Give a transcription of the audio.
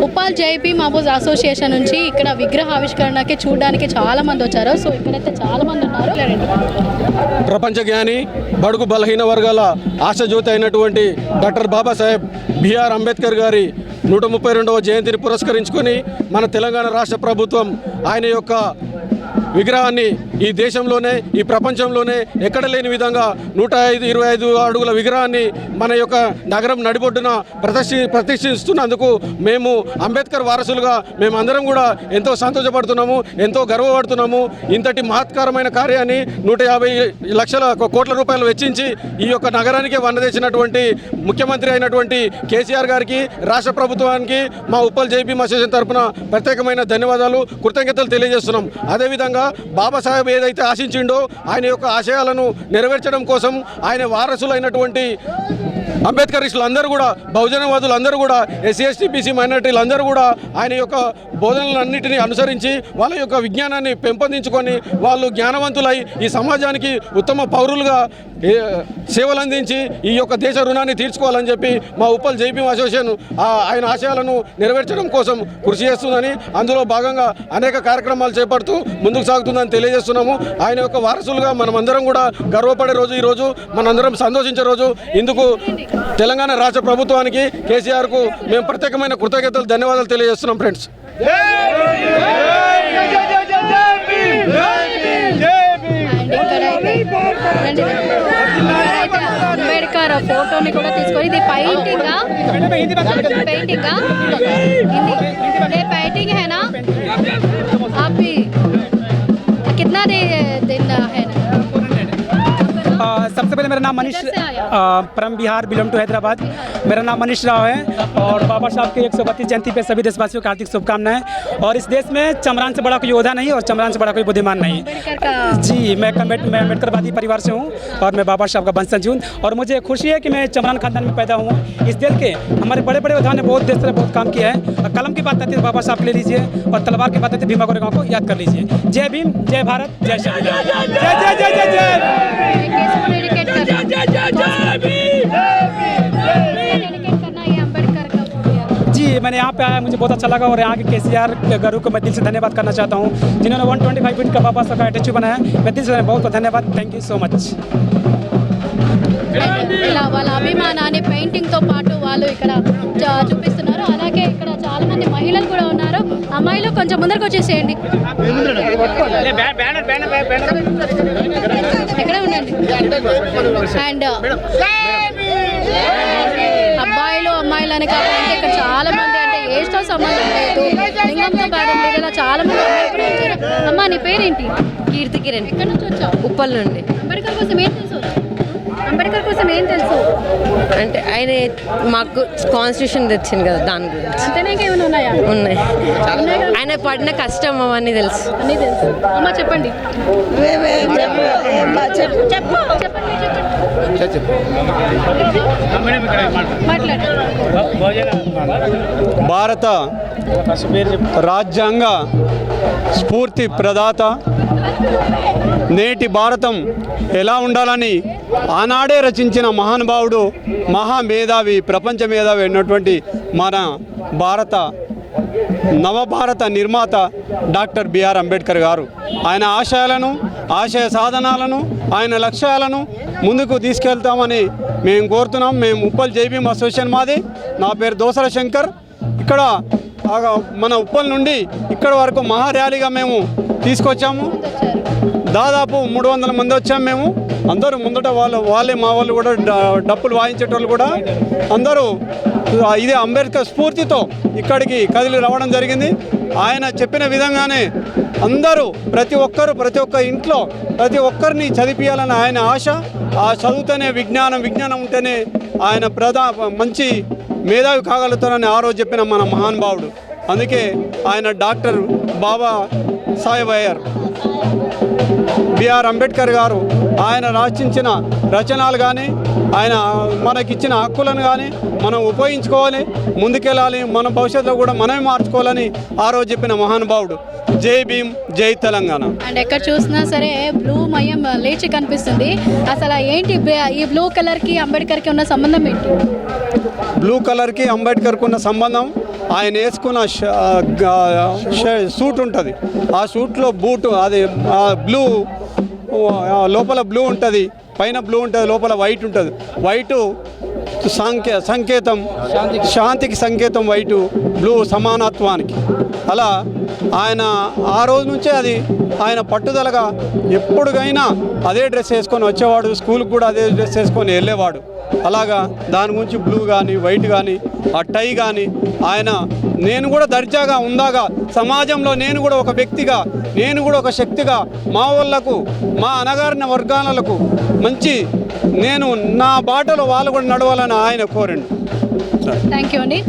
Uppal JP మహబూజ్ association నుంచి ఇక్కడ విగ్రహ ఆవిష్కరణకి చూడడానికి చాలా మంది వచ్చారు. సో ఇక్కడైతే చాలా మంది ఉన్నారు. ప్రపంచ జ్ఞాని బడుగు బలహీన వర్గాల ఆశజ్యోతి అయినటువంటి డాక్టర్ బాబాసాహెబ్ బిఆర్ అంబేద్కర్ గారి 132వ జయంతిని పురస్కరించుకొని మన తెలంగాణ రాష్ట్ర ప్రభుత్వం ఆయన యొక్క విగ్రహాన్ని ఈ దేశంలోనే ఈ ప్రపంచంలోనే ఎక్కడ లేని విధంగా 125 అడుగుల విగ్రహాన్ని మన యొక్క నగరం నడిబొడ్డున ప్రతిష్ఠిస్తున్నందుకు మేము అంబేద్కర్ వారసులుగా మేమందరం కూడా ఎంతో సంతోషపడుతున్నాము, ఎంతో గర్వపడుతున్నాము. ఇంతటి మహత్కరమైన కార్యాన్ని 150 లక్షల కోట్ల రూపాయలు వెచ్చించి ఈ యొక్క నగరానికి వన్నదేసినటువంటి ముఖ్యమంత్రి అయినటువంటి కేసీఆర్ గారికి, రాష్ట్ర ప్రభుత్వానికి మా ఉప్పల్ జేపీ అసోసియేషన్ తరఫున ప్రత్యేకమైన ధన్యవాదాలు, కృతజ్ఞతలు తెలియజేస్తున్నాం. అదేవిధంగా బాబాసాహెబ్ ఏదైతే ఆశించిండో ఆయన యొక్క ఆశయాలను నెరవేర్చడం కోసం ఆయన వారసులైనటువంటి అంబేద్కరిస్టులు అందరూ కూడా, బహుజనవాదులు అందరూ కూడా, ఎస్సీ ఎస్టీ బీసీ మైనారిటీలు అందరూ కూడా ఆయన యొక్క బోధనలన్నింటినీ అనుసరించి వాళ్ళ యొక్క విజ్ఞానాన్ని పెంపొందించుకొని వాళ్ళు జ్ఞానవంతులై ఈ సమాజానికి ఉత్తమ పౌరులుగా సేవలు అందించి ఈ యొక్క దేశ రుణాన్ని తీర్చుకోవాలని చెప్పి మా ఉప్పల్ జేపీ అసోసియేషన్ ఆయన ఆశయాలను నెరవేర్చడం కోసం కృషి చేస్తుందని, అందులో భాగంగా అనేక కార్యక్రమాలు చేపడుతూ ముందుకు సాగుతుందని తెలియజేస్తున్నాము. ఆయన యొక్క వారసులుగా మనమందరం కూడా గర్వపడే రోజు ఈరోజు, మనందరం సంతోషించే రోజు. ఇందుకు తెలంగాణ రాష్ట్ర ప్రభుత్వానికి, కేసీఆర్కు మేము ప్రత్యేకమైన కృతజ్ఞతలు, ధన్యవాదాలు తెలియజేస్తున్నాం ఫ్రెండ్స్. అంబేద్కర్ ఫోటోని కూడా తీసుకొని ఇది पेंटिंग है ना आप भी कितना दिन है ना? सबसे पहले मेरा नाम Manish from Bihar, belong to Hyderabad. मेरा नाम मनीष राव है और बाबा साहब के 132 जयंती पे सभी देशवासियों को हार्दिक शुभकामनाएं। और इस देश में चमरान से बड़ा कोई योद्धा नहीं और चमरान से बड़ा कोई बुद्धिमान नहीं। जी, मैं अम्बेडकरवादी परिवार से हूँ और मैं बाबा साहब का वंशज हूँ और मुझे खुशी है कि मैं चमरान खानदान में पैदा हुआ। इस देश के हमारे बड़े बड़े योद्धाओं ने बहुत देश से बहुत काम किया है। कलम की बात आती है बाबा साहब ले लीजिए और तलवार की बात आती है भीमा कोरेगांव को याद कर लीजिए। जय भीम, जय भारत, जय संविधान, जय जय जय जय जय। जी, मैंने यहाँ पे आया, मुझे बहुत अच्छा लगा और यहाँ के केसीआर गुरु को मैं दिल से धन्यवाद करना चाहता हूँ जिन्होंने 125 फीट का बाबा साहब का स्टैच्यू बनाया। मैं दिल से बहुत बहुत धन्यवाद, थैंक यू సో మచ్। ఇలా వాళ్ళ అభిమానాన్ని పెయింటింగ్తో పాటు వాళ్ళు ఇక్కడ చూపిస్తున్నారు. అలాగే ఇక్కడ చాలా మంది మహిళలు కూడా ఉన్నారు. అమ్మాయిలు కొంచెం ముందరకు వచ్చేసేయండి, ఎక్కడ ఉండండి. అండ్ అబ్బాయిలు అమ్మాయిలు అని కావాలంటే ఇక్కడ చాలా మంది, అంటే ఏజ్తో సంబంధం లేదు, లింగంతో భేదం లేదు, ఇలా చాలా మంది అమ్మాయిలు కూడా వచ్చారు. అమ్మ, నీ పేరేంటి? కీర్తి కిరణ్. ఎక్కడి నుంచి వచ్చావు? ఉప్పల్ నుండి. అంబేద్కర్ కోసం ఏం తెలుసు? అంబేద్కర్ కోసం ఏం తెలుసు అంటే ఆయన మాకు కాన్స్టిట్యూషన్ తెచ్చింది కదా, దాని గురించి. అంతేనా, ఇంకేమైనా ఉన్నాయా? ఉన్నాయి. ఆయన పడిన కష్టం అవన్నీ తెలుసు. అన్నీ తెలుసు. అమ్మ చెప్పండి. భారత రాజ్యాంగ స్ఫూర్తి ప్రదాత, నేటి భారతం ఎలా ఉండాలని ఆనాడే రచించిన మహానుభావుడు, మహామేధావి, ప్రపంచ మేధావి అయినటువంటి మన భారత నవభారత నిర్మాత డాక్టర్ బిఆర్ అంబేద్కర్ గారు ఆయన ఆశయాలను, ఆశయ సాధనాలను, ఆయన లక్ష్యాలను ముందుకు తీసుకెళ్తామని మేము కోరుతున్నాం. మేము ఉప్పల్ జేపీ అసోసియేషన్ మాది. నా పేరు దోసల శంకర్. ఇక్కడ మన ఉప్పల్ నుండి ఇక్కడ వరకు మహా ర్యాలీగా మేము తీసుకొచ్చాము. దాదాపు 300 మంది వచ్చాము మేము. అందరూ ముందట వాళ్ళే మా వాళ్ళు కూడా డప్పులు వాయించేటోళ్ళు కూడా అందరూ ఇదే అంబేద్కర్ స్ఫూర్తితో ఇక్కడికి కదిలి రావడం జరిగింది. ఆయన చెప్పిన విధంగానే అందరూ ప్రతి ఒక్క ఇంట్లో ప్రతి ఒక్కరిని చదివించాలని ఆయన ఆశ. ఆ చదువుతూనే విజ్ఞానం ఉంటేనే ఆయన మంచి మేధావి కాగలుగుతారని ఆ రోజు చెప్పిన మన మహానుభావుడు. అందుకే ఆయన డాక్టర్ బాబా సాహెబ్ బిఆర్ అంబేద్కర్ గారు ఆయన రచించిన రచనలు కానీ, ఆయన మనకిచ్చిన హక్కులను కానీ మనం ఉపయోగించుకోవాలి, ముందుకెళ్ళాలి, మన భవిష్యత్తులో కూడా మనమే మార్చుకోవాలని ఆ రోజు చెప్పిన మహానుభావుడు. జై భీమ్, జై తెలంగాణ. అండ్ ఎక్కడ చూసినా సరే బ్లూ మయం లేచి కనిపిస్తుంది. అసలు ఏంటి ఈ బ్లూ కలర్కి అంబేద్కర్కి ఉన్న సంబంధం ఏంటి? బ్లూ కలర్కి అంబేద్కర్కి ఉన్న సంబంధం ఆయన వేసుకున్న సూట్ ఉంటుంది, ఆ సూట్లో బూటు అది బ్లూ, లోపల బ్లూ ఉంటుంది, పైన బ్లూ ఉంటుంది, లోపల వైట్ ఉంటుంది. వైటు సంకేతం, శాంతికి సంకేతం వైటు, బ్లూ సమానత్వానికి. అలా ఆయన ఆ రోజు నుంచే అది ఆయన పట్టుదలగా ఎప్పుడుగైనా అదే డ్రెస్ వేసుకొని వచ్చేవాడు, స్కూల్కి కూడా అదే డ్రెస్ వేసుకొని వెళ్ళేవాడు. అలాగా దాని గురించి బ్లూ కానీ వైట్ కానీ ఆ టై కానీ ఆయన నేను కూడా దర్జాగా ఉందాగా సమాజంలో నేను కూడా ఒక వ్యక్తిగా, నేను కూడా ఒక శక్తిగా మా వాళ్ళకు, మా అనగారిన వర్గాలకు మంచి నేను నా బాటలో వాళ్ళు కూడా నడవాలని ఆయన కోరండి. థ్యాంక్ యూ అండి.